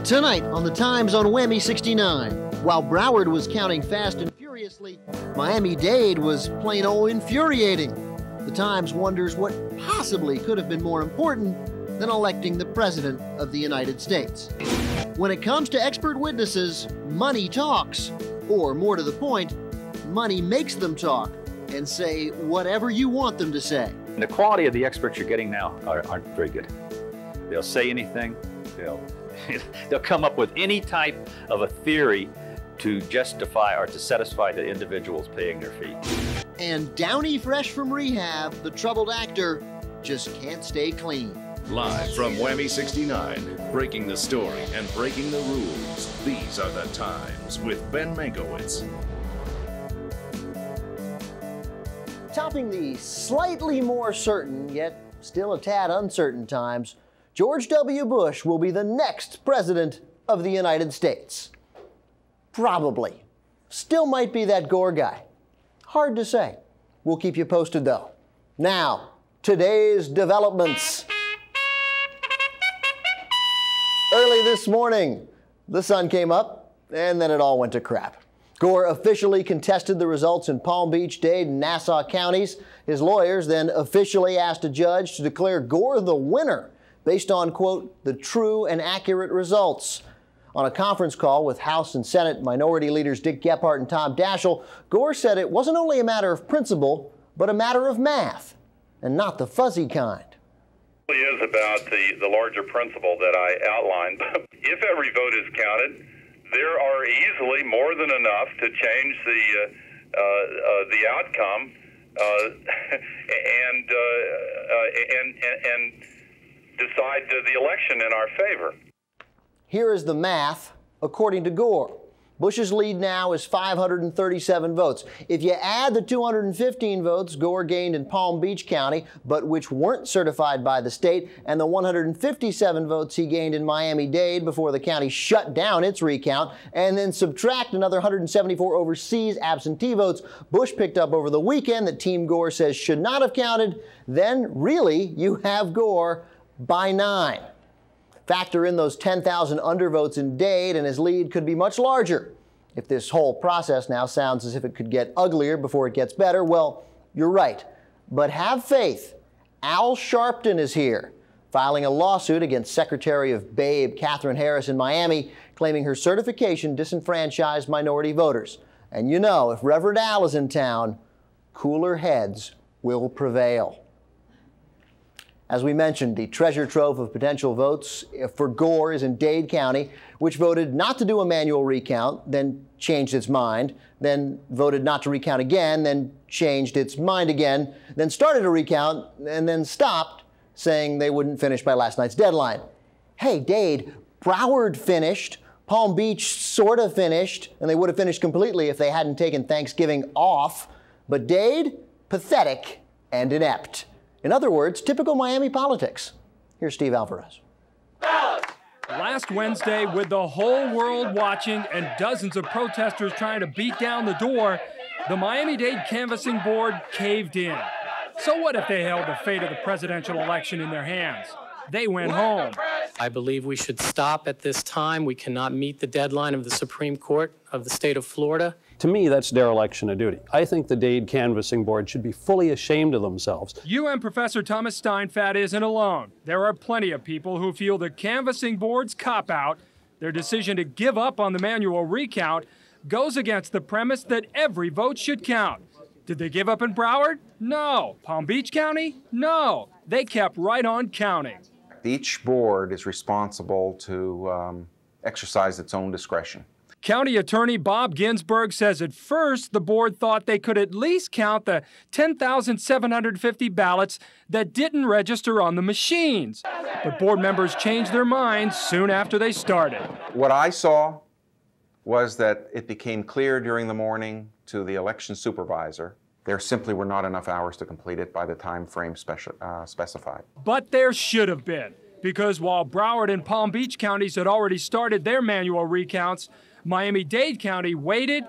Tonight on The Times on WAMI 69, while Broward was counting fast and furiously, Miami-Dade was plain old infuriating. The Times wonders what possibly could have been more important than electing the President of the United States. When it comes to expert witnesses, money talks. Or, more to the point, money makes them talk and say whatever you want them to say. And the quality of the experts you're getting now aren't very good. They'll say anything. They'll come up with any type of a theory to justify or to satisfy the individuals paying their fee. And Downey fresh from rehab, the troubled actor just can't stay clean. Live from WAMI 69, breaking the story and breaking the rules. These are the Times with Ben Mankiewicz. Topping the slightly more certain, yet still a tad uncertain times, George W. Bush will be the next president of the United States. Probably. Still might be that Gore guy. Hard to say. We'll keep you posted, though. Now, today's developments. Early this morning, the sun came up, and then it all went to crap. Gore officially contested the results in Palm Beach, Dade, and Nassau counties. His lawyers then officially asked a judge to declare Gore the winner based on, quote, the true and accurate results. On a conference call with House and Senate Minority Leaders Dick Gephardt and Tom Daschle, Gore said it wasn't only a matter of principle, but a matter of math, and not the fuzzy kind. It is about the larger principle that I outlined. If every vote is counted, there are easily more than enough to change the outcome and decide the election in our favor. Here is the math according to Gore. Bush's lead now is 537 votes. If you add the 215 votes Gore gained in Palm Beach County, but which weren't certified by the state, and the 157 votes he gained in Miami-Dade before the county shut down its recount, and then subtract another 174 overseas absentee votes Bush picked up over the weekend that Team Gore says should not have counted, then really you have Gore by 9. Factor in those 10,000 undervotes in Dade, and his lead could be much larger. If this whole process now sounds as if it could get uglier before it gets better, well, you're right. But have faith. Al Sharpton is here, filing a lawsuit against Secretary of Babe Katherine Harris in Miami, claiming her certification disenfranchised minority voters. And you know, if Reverend Al is in town, cooler heads will prevail. As we mentioned, the treasure trove of potential votes for Gore is in Dade County, which voted not to do a manual recount, then changed its mind, then voted not to recount again, then changed its mind again, then started a recount, and then stopped, saying they wouldn't finish by last night's deadline. Hey, Dade, Broward finished, Palm Beach sort of finished, and they would have finished completely if they hadn't taken Thanksgiving off. But Dade, pathetic and inept. In other words, typical Miami politics. Here's Steve Alvarez. Last Wednesday, with the whole world watching and dozens of protesters trying to beat down the door, the Miami-Dade Canvassing Board caved in. So what if they held the fate of the presidential election in their hands? They went home. I believe we should stop at this time. We cannot meet the deadline of the Supreme Court of the state of Florida. To me, that's dereliction of duty. I think the Dade Canvassing Board should be fully ashamed of themselves. UM Professor Thomas Steinfat isn't alone. There are plenty of people who feel the Canvassing Board's cop-out, their decision to give up on the manual recount, goes against the premise that every vote should count. Did they give up in Broward? No. Palm Beach County? No. They kept right on counting. Each board is responsible to exercise its own discretion. County Attorney Bob Ginsburg says at first the board thought they could at least count the 10,750 ballots that didn't register on the machines. But board members changed their minds soon after they started. What I saw was that it became clear during the morning to the election supervisor there simply were not enough hours to complete it by the time frame specified. But there should have been, because while Broward and Palm Beach counties had already started their manual recounts, Miami-Dade County waited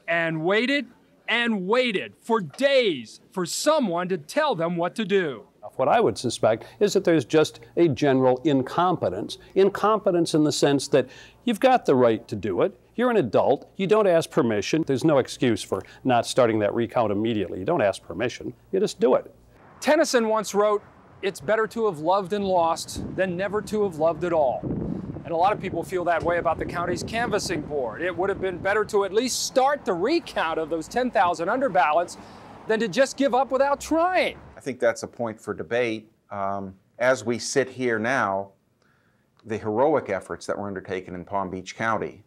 and waited and waited for days for someone to tell them what to do. What I would suspect is that there's just a general incompetence. Incompetence in the sense that you've got the right to do it. You're an adult. You don't ask permission. There's no excuse for not starting that recount immediately. You don't ask permission. You just do it. Tennyson once wrote, "It's better to have loved and lost than never to have loved at all." And a lot of people feel that way about the county's canvassing board. It would have been better to at least start the recount of those 10,000 underballots than to just give up without trying. I think that's a point for debate. As we sit here now, the heroic efforts that were undertaken in Palm Beach County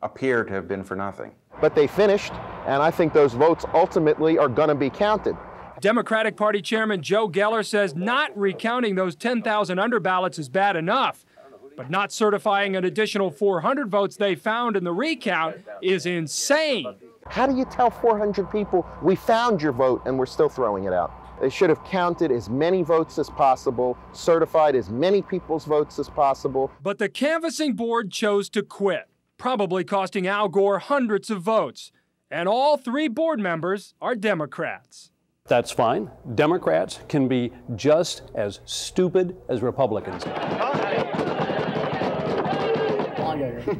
appear to have been for nothing. But they finished, and I think those votes ultimately are going to be counted. Democratic Party Chairman Joe Geller says not recounting those 10,000 underballots is bad enough, but not certifying an additional 400 votes they found in the recount is insane. How do you tell 400 people, we found your vote and we're still throwing it out? They should have counted as many votes as possible, certified as many people's votes as possible. But the canvassing board chose to quit, probably costing Al Gore hundreds of votes. And all 3 board members are Democrats. That's fine. Democrats can be just as stupid as Republicans.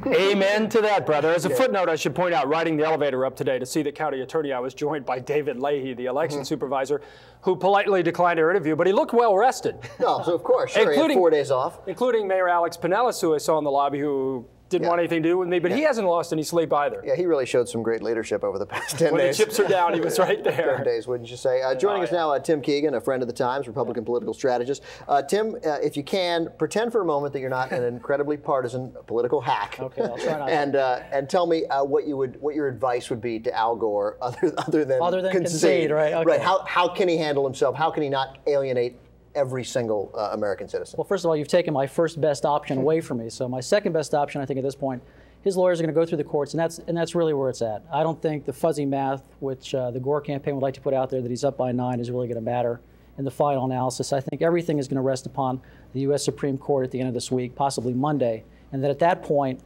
Amen to that, brother. As a footnote, I should point out, riding the elevator up today to see the county attorney, I was joined by David Leahy, the election supervisor, who politely declined our interview, but he looked well rested. No, so of course, sure, he had 4 days off. Including Mayor Alex Pinellas, who I saw in the lobby, who didn't want anything to do with me, but he hasn't lost any sleep either. Yeah, he really showed some great leadership over the past 10 when days. When the chips are down, he was right there. 10 days, wouldn't you say? Joining us now, Tim Keegan, a friend of the Times, Republican political strategist. Tim, if you can, pretend for a moment that you're not an incredibly partisan political hack. Okay, I'll try not and tell me what your advice would be to Al Gore, other than concede, right? Okay. Right. How can he handle himself? How can he not alienate every single American citizen? Well, first of all, you've taken my first best option away from me. So my second best option, I think, at this point, his lawyers are going to go through the courts, and that's really where it's at. I don't think the fuzzy math, which the Gore campaign would like to put out there, that he's up by 9, is really going to matter in the final analysis. I think everything is going to rest upon the U.S. Supreme Court at the end of this week, possibly Monday, and that at that point,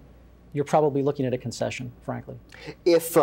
you're probably looking at a concession, frankly. If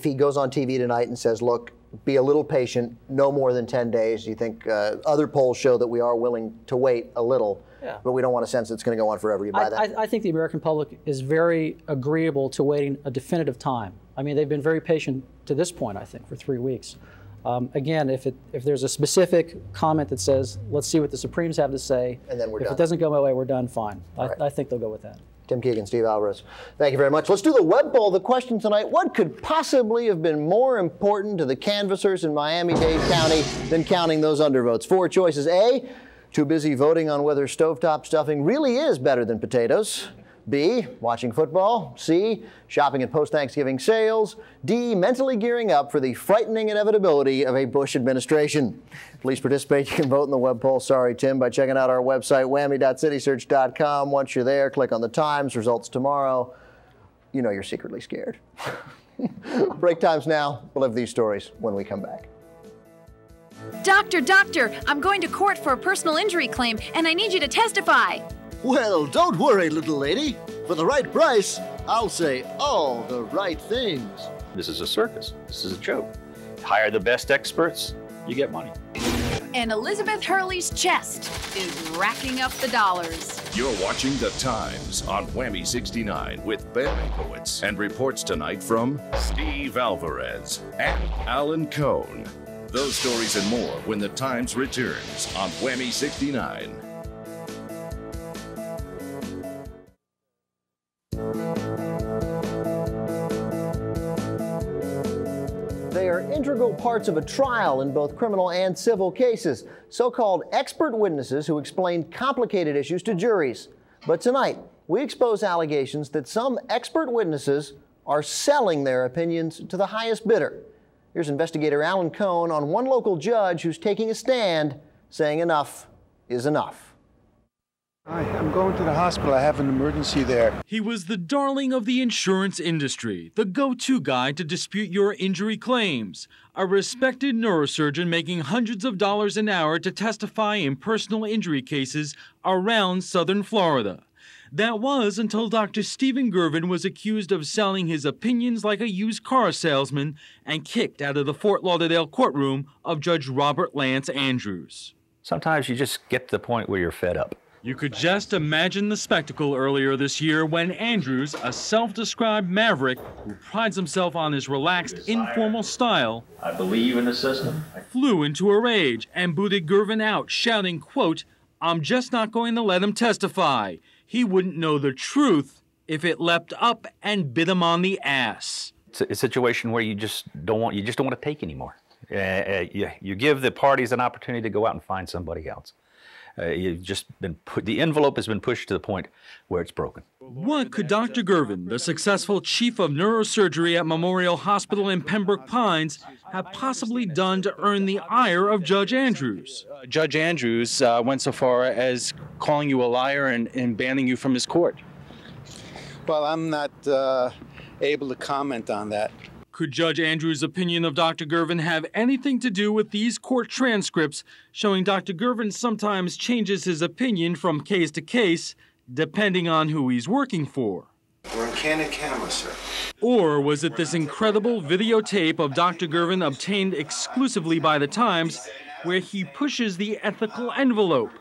he goes on TV tonight and says, look, be a little patient, no more than 10 days, do you think other polls show that we are willing to wait a little, but we don't want a sense it's going to go on forever? You buy that? I think the American public is very agreeable to waiting a definitive time. I mean, they've been very patient to this point, I think, for 3 weeks. Again, if there's a specific comment that says, let's see what the Supremes have to say, and then we're if done. It doesn't go my way, we're done, fine. Right. I think they'll go with that. Tim Keegan, Steve Alvarez, thank you very much. Let's do the web poll. The question tonight, what could possibly have been more important to the canvassers in Miami-Dade County than counting those undervotes? 4 choices. A, too busy voting on whether stovetop stuffing really is better than potatoes. B, watching football. C, shopping at post-Thanksgiving sales. D, mentally gearing up for the frightening inevitability of a Bush administration. Please participate. You can vote in the web poll. Sorry, Tim, by checking out our website, whammy.citysearch.com. Once you're there, click on the Times. Results tomorrow. You know you're secretly scared. Break times now. We'll have these stories when we come back. Doctor, I'm going to court for a personal injury claim, and I need you to testify. Well, don't worry, little lady. For the right price, I'll say all the right things. This is a circus. This is a joke. Hire the best experts, you get money. And Elizabeth Hurley's chest is racking up the dollars. You're watching The Times on WAMI 69 with Ben Mankiewicz, and reports tonight from Steve Alvarez and Alan Cohn. Those stories and more when The Times returns on WAMI 69. They are integral parts of a trial in both criminal and civil cases, so-called expert witnesses who explain complicated issues to juries. But tonight, we expose allegations that some expert witnesses are selling their opinions to the highest bidder. Here's investigator Alan Cohn on one local judge who's taking a stand, saying enough is enough. I'm going to the hospital. I have an emergency there. He was the darling of the insurance industry, the go-to guy to dispute your injury claims, a respected neurosurgeon making hundreds of dollars an hour to testify in personal injury cases around southern Florida. That was until Dr. Stephen Gervin was accused of selling his opinions like a used car salesman and kicked out of the Fort Lauderdale courtroom of Judge Robert Lance Andrews. Sometimes you just get to the point where you're fed up. You could just imagine the spectacle earlier this year when Andrews, a self-described maverick who prides himself on his relaxed, informal style, I believe in the system, flew into a rage and booted Gervin out, shouting, quote, "I'm just not going to let him testify. He wouldn't know the truth if it leapt up and bit him on the ass." It's a situation where you just don't want to take anymore. You give the parties an opportunity to go out and find somebody else. You've just been the envelope has been pushed to the point where it's broken. What could Dr. Gervin, the successful chief of neurosurgery at Memorial Hospital in Pembroke Pines, have possibly done to earn the ire of Judge Andrews? Judge Andrews went so far as calling you a liar and banning you from his court. Well, I'm not able to comment on that. Could Judge Andrews' opinion of Dr. Gervin have anything to do with these court transcripts showing Dr. Gervin sometimes changes his opinion from case to case, depending on who he's working for? We're on candid camera, sir. Or was it this incredible videotape of Dr. Gervin obtained exclusively by the Times, where he pushes the ethical envelope?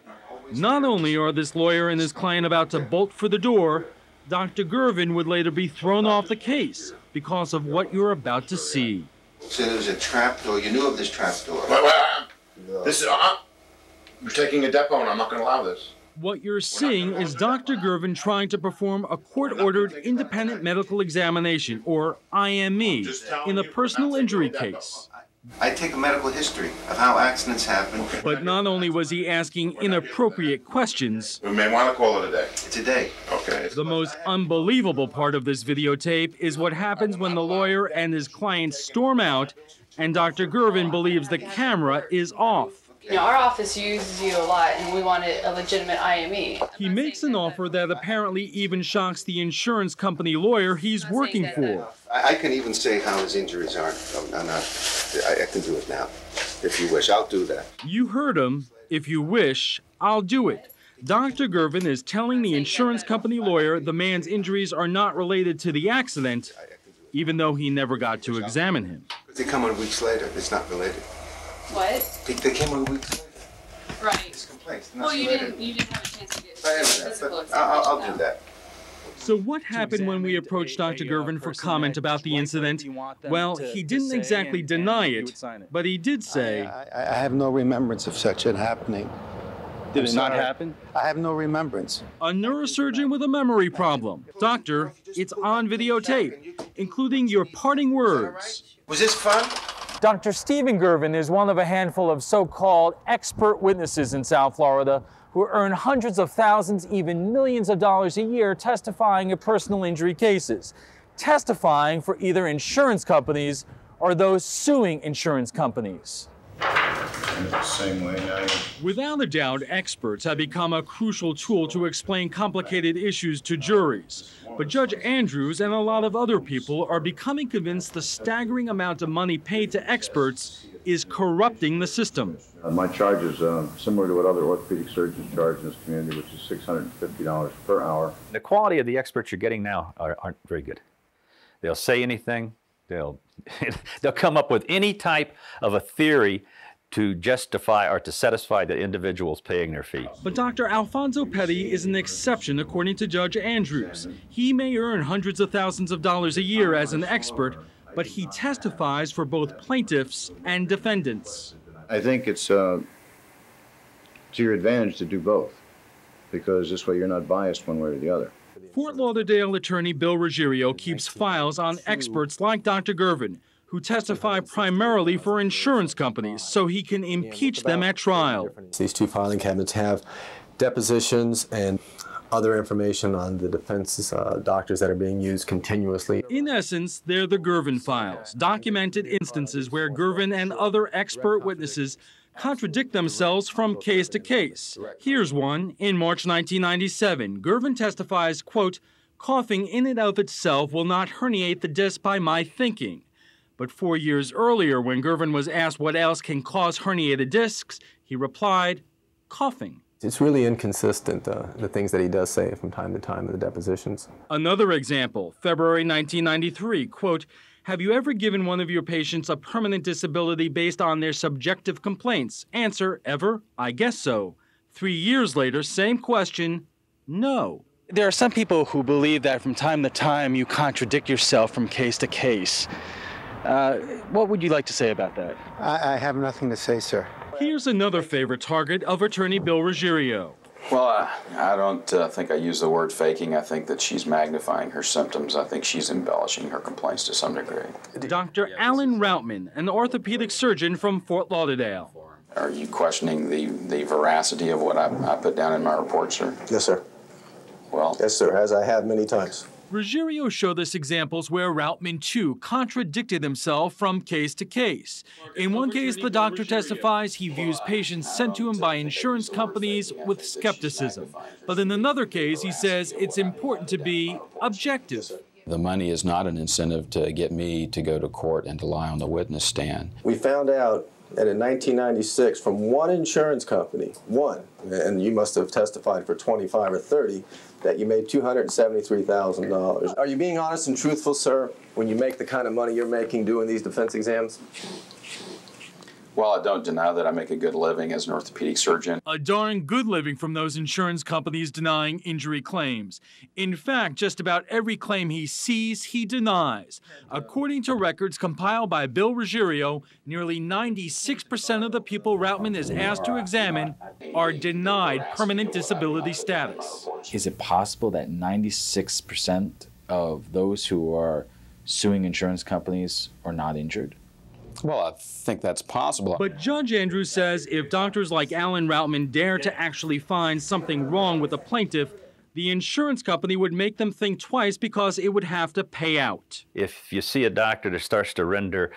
Not only are this lawyer and his client about to bolt for the door, Dr. Gervin would later be thrown off the case because of what you're about to see. So there was a trap door. You knew of this trap door. This is, you're taking a depo and I'm not going to allow this. What you're seeing is Dr. Gervin trying to perform a court-ordered independent medical examination, or IME, in a personal injury case. I take a medical history of how accidents happen. But not only was he asking inappropriate questions, We may want to call it a day. It's a day. Okay. the most unbelievable part of this videotape is what happens when the lawyer and his client storm out and Dr. Gervin believes the camera is off. You know, our office uses you a lot, and we wanted a legitimate IME. He makes an offer that apparently even shocks the insurance company lawyer he's working for. I can even say how his injuries are. I can do it now. If you wish, I'll do that. You heard him. If you wish, I'll do it. Dr. Gervin is telling the insurance company lawyer the man's injuries are not related to the accident, even though he never got to examine him. They come on weeks later. It's not related. What? They came on weeks later. Right. It's complaints. Well, you didn't have a chance to get I am physical that, but I'll do that. So what happened when we approached Dr. Gervin for comment about the incident? Well, he didn't exactly deny it, but he did say, I have no remembrance of such it happening. Did it not happen? I have no remembrance. a neurosurgeon with a memory problem. Doctor, it's on videotape, including your parting words. Was this fun? Dr. Stephen Gervin is one of a handful of so-called expert witnesses in South Florida who earn hundreds of thousands, even millions of dollars a year testifying in personal injury cases, testifying for either insurance companies or those suing insurance companies. Same way Without a doubt, experts have become a crucial tool to explain complicated issues to juries. But Judge Andrews and a lot of other people are becoming convinced the staggering amount of money paid to experts is corrupting the system. My charge is similar to what other orthopedic surgeons charge in this community, which is $650 per hour. The quality of the experts you're getting now aren't very good. They'll say anything. They'll come up with any type of a theory to justify or to satisfy the individuals paying their fee. But Dr. Alfonso Petty is an exception according to Judge Andrews. He may earn hundreds of thousands of dollars a year as an expert, but he testifies for both plaintiffs and defendants. I think it's to your advantage to do both, because this way you're not biased one way or the other. Fort Lauderdale attorney Bill Ruggiero keeps files on experts like Dr. Gervin, who testify primarily for insurance companies, so he can impeach them at trial. These two filing cabinets have depositions and other information on the defense doctors that are being used continuously. In essence, they're the Gervin files, documented instances where Gervin and other expert witnesses contradict themselves from case to case. Here's one. In March 1997, Gervin testifies, quote, "Coughing in and of itself will not herniate the disc by my thinking." But 4 years earlier, when Gervin was asked what else can cause herniated discs, he replied, coughing. It's really inconsistent, the things that he does say from time to time in the depositions. Another example, February 1993, quote, "Have you ever given one of your patients a permanent disability based on their subjective complaints? Answer, ever? I guess so. 3 years later, same question, no." There are some people who believe that from time to time you contradict yourself from case to case. What would you like to say about that? I have nothing to say, sir. Here's another favorite target of attorney Bill Ruggiero. Well, I don't think I use the word faking. I think that she's magnifying her symptoms. I think she's embellishing her complaints to some degree. Dr. Alan Routman, an orthopedic surgeon from Fort Lauderdale. Are you questioning the veracity of what I put down in my report, sir? Yes, sir. Well, yes, sir, as I have many times. Ruggiero showed us examples where Routman, too, contradicted himself from case to case. In one case, the doctor testifies he views patients sent to him by insurance companies with skepticism. But in another case, he says it's important to be objective. The money is not an incentive to get me to go to court and to lie on the witness stand. We found out that in 1996 from one insurance company, and you must have testified for 25 or 30, that you made $273,000. Are you being honest and truthful, sir, when you make the kind of money you're making doing these defense exams? Well, I don't deny that I make a good living as an orthopedic surgeon. A darn good living from those insurance companies denying injury claims. In fact, just about every claim he sees, he denies. According to records compiled by Bill Ruggiero, nearly 96% of the people Routman is asked to examine are denied permanent disability status. Is it possible that 96% of those who are suing insurance companies are not injured? Well, I think that's possible. But Judge Andrews says if doctors like Alan Routman dare to actually find something wrong with a plaintiff, the insurance company would make them think twice because it would have to pay out. If you see a doctor that starts to render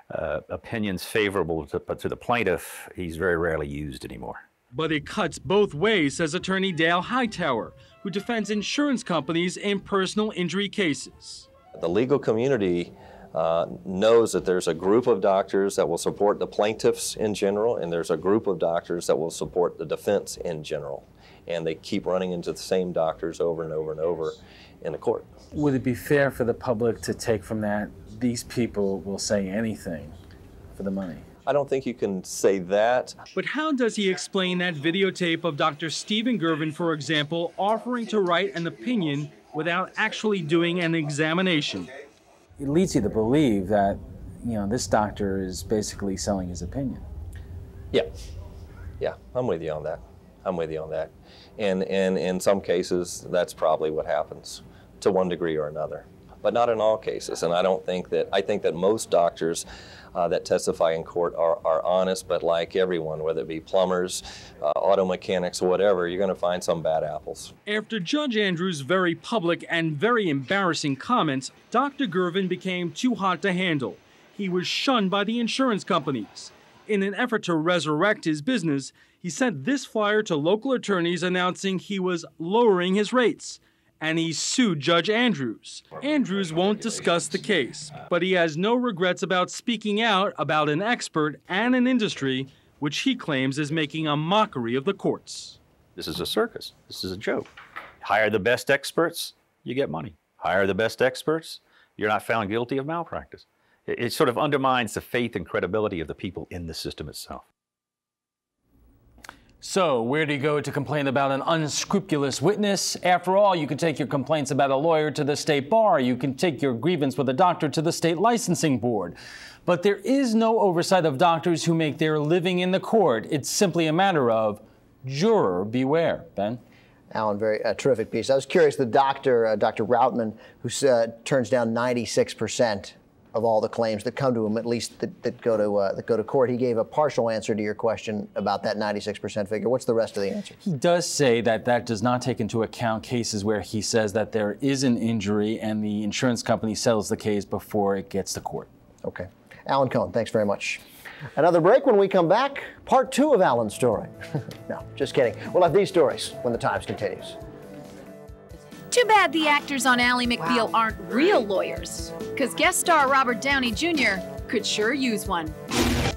opinions favorable to the plaintiff, he's very rarely used anymore. But it cuts both ways, says attorney Dale Hightower, who defends insurance companies in personal injury cases. The legal community knows that there's a group of doctors that will support the plaintiffs in general, and there's a group of doctors that will support the defense in general. And they keep running into the same doctors over and over and over in the court. Would it be fair for the public to take from that these people will say anything for the money? I don't think you can say that. But how does he explain that videotape of Dr. Stephen Gervin, for example, offering to write an opinion without actually doing an examination? It leads you to believe that, this doctor is basically selling his opinion. Yeah, I'm with you on that. And in some cases, that's probably what happens to one degree or another, but not in all cases. And I think that most doctors that testify in court are honest, but like everyone, whether it be plumbers, auto mechanics, whatever, you're going to find some bad apples. After Judge Andrews' very public and very embarrassing comments, Dr. Gervin became too hot to handle. He was shunned by the insurance companies. In an effort to resurrect his business, he sent this flyer to local attorneys announcing he was lowering his rates. And he sued Judge Andrews. Andrews won't discuss the case, but he has no regrets about speaking out about an expert and an industry which he claims is making a mockery of the courts. This is a circus. This is a joke. Hire the best experts, you get money. Hire the best experts, you're not found guilty of malpractice. It sort of undermines the faith and credibility of the people in the system itself. So, where do you go to complain about an unscrupulous witness? After all, you can take your complaints about a lawyer to the state bar. You can take your grievance with a doctor to the state licensing board. But there is no oversight of doctors who make their living in the court. It's simply a matter of juror beware. Ben? Alan, very terrific piece. I was curious, the doctor, Dr. Routman, who turns down 96% of all the claims that come to him, at least that go to court. He gave a partial answer to your question about that 96% figure. What's the rest of the answer? He does say that does not take into account cases where he says that there is an injury and the insurance company settles the case before it gets to court. Okay. Alan Cohn, thanks very much. Another break. When we come back, part 2 of Alan's story. No, just kidding. We'll have these stories when the Times continues. Too bad the actors on Ally McBeal aren't real lawyers, because guest star Robert Downey Jr. could sure use one.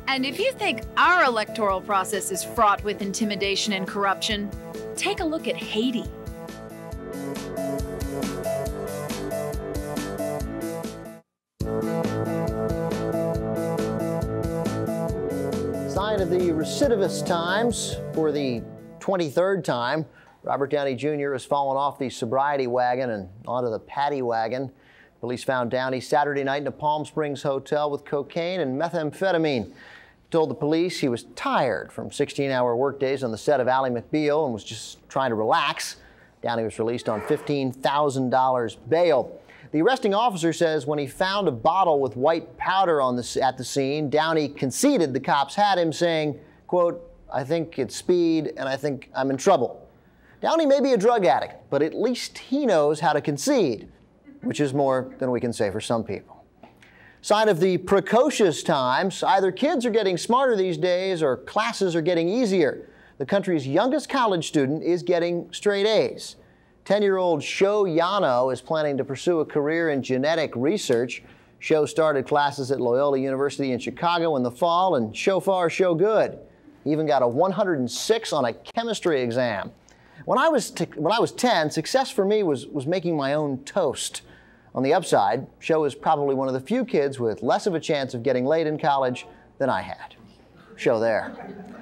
And if you think our electoral process is fraught with intimidation and corruption, Take a look at Haiti. Sign of the recidivist times. For the 23rd time, Robert Downey Jr. has fallen off the sobriety wagon and onto the paddy wagon. Police found Downey Saturday night in a Palm Springs hotel with cocaine and methamphetamine. He told the police he was tired from 16-hour workdays on the set of Ally McBeal and was just trying to relax. Downey was released on $15,000 bail. The arresting officer says when he found a bottle with white powder at the scene, Downey conceded the cops had him, saying, quote, "I think it's speed and I think I'm in trouble." Downey may be a drug addict, but at least he knows how to concede, which is more than we can say for some people. Sign of the precocious times. Either kids are getting smarter these days or classes are getting easier. The country's youngest college student is getting straight A's. 10-year-old Sho Yano is planning to pursue a career in genetic research. Sho started classes at Loyola University in Chicago in the fall, and so far, so good. He even got a 106 on a chemistry exam. When I was 10, success for me was making my own toast. On the upside, Sho is probably one of the few kids with less of a chance of getting laid in college than I had. Sho there.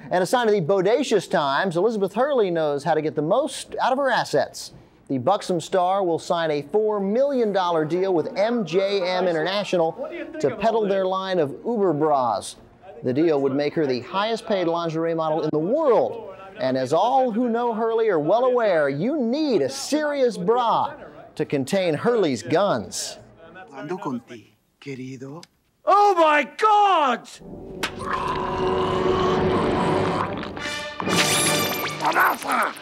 And a sign of the bodacious times, Elizabeth Hurley knows how to get the most out of her assets. The buxom star will sign a $4 million deal with MJM International to peddle their line of Uber bras. The deal would make her the highest paid lingerie model in the world. And as all who know Hurley are well aware, you need a serious bra to contain Hurley's guns. Ando contigo, querido. Oh my God! Vanessa,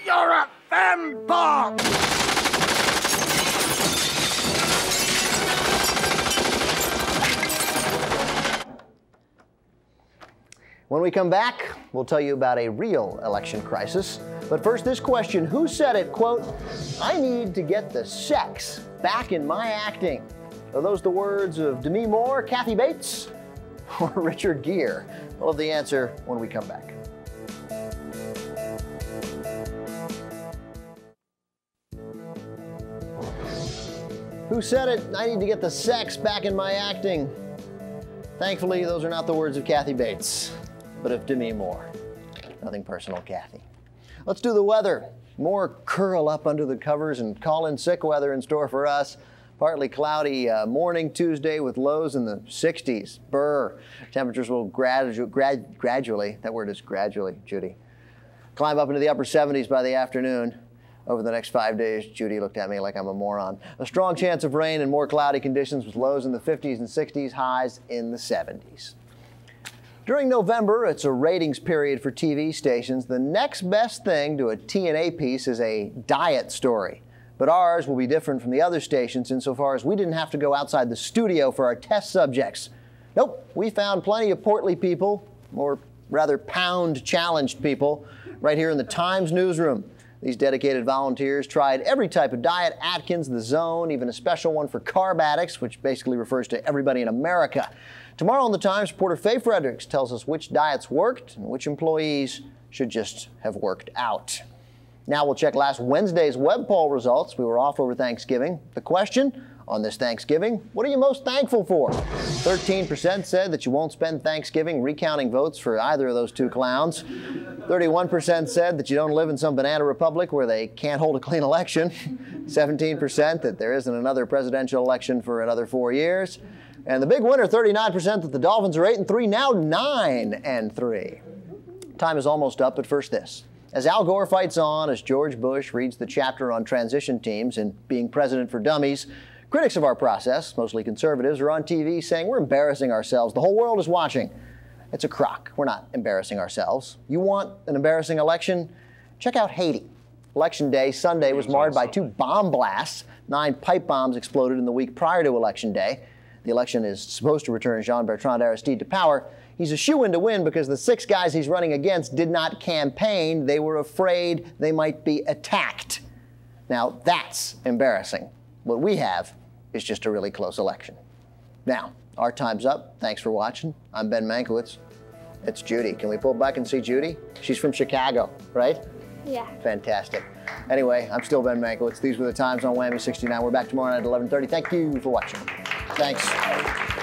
you're a fembot! When we come back, we'll tell you about a real election crisis. But first, this question: who said it, quote, "I need to get the sex back in my acting"? Are those the words of Demi Moore, Kathy Bates, or Richard Gere? We'll have the answer when we come back. Who said it? I need to get the sex back in my acting. Thankfully, those are not the words of Kathy Bates, but of Demi Moore. Nothing personal, Kathy. Let's do the weather. More curl up under the covers and call in sick weather in store for us. Partly cloudy morning Tuesday with lows in the 60s. Brr. Temperatures will gradually, that word is gradually, Judy, climb up into the upper 70s by the afternoon. Over the next 5 days, Judy looked at me like I'm a moron. A strong chance of rain and more cloudy conditions with lows in the 50s and 60s, highs in the 70s. During November, it's a ratings period for TV stations. The next best thing to a TNA piece is a diet story. But ours will be different from the other stations insofar as we didn't have to go outside the studio for our test subjects. Nope, we found plenty of portly people, or rather pound-challenged people, right here in the Times newsroom. These dedicated volunteers tried every type of diet: Atkins, The Zone, even a special one for carb addicts, which basically refers to everybody in America. Tomorrow on the Times, reporter Faye Fredericks tells us which diets worked and which employees should just have worked out. Now we'll check last Wednesday's web poll results. We were off over Thanksgiving. The question on this Thanksgiving: what are you most thankful for? 13% said that you won't spend Thanksgiving recounting votes for either of those two clowns. 31% said that you don't live in some banana republic where they can't hold a clean election. 17% that there isn't another presidential election for another 4 years. And the big winner, 39%, that the Dolphins are 8-3, now 9-3. Time is almost up, but first this. As Al Gore fights on, as George Bush reads the chapter on transition teams and being president for dummies, critics of our process, mostly conservatives, are on TV saying we're embarrassing ourselves. The whole world is watching. It's a crock. We're not embarrassing ourselves. You want an embarrassing election? Check out Haiti. Election day, Sunday, was marred by 2 bomb blasts. 9 pipe bombs exploded in the week prior to Election Day. The election is supposed to return Jean-Bertrand Aristide to power. He's a shoo-in to win because the 6 guys he's running against did not campaign. They were afraid they might be attacked. Now, that's embarrassing. What we have is just a really close election. Now, our time's up. Thanks for watching. I'm Ben Mankiewicz. It's Judy. Can we pull back and see Judy? She's from Chicago, right? Yeah. Fantastic. Anyway, I'm still Ben Mankiewicz. These were the times on WAMI 69. We're back tomorrow night at 11:30. Thank you for watching. Thanks.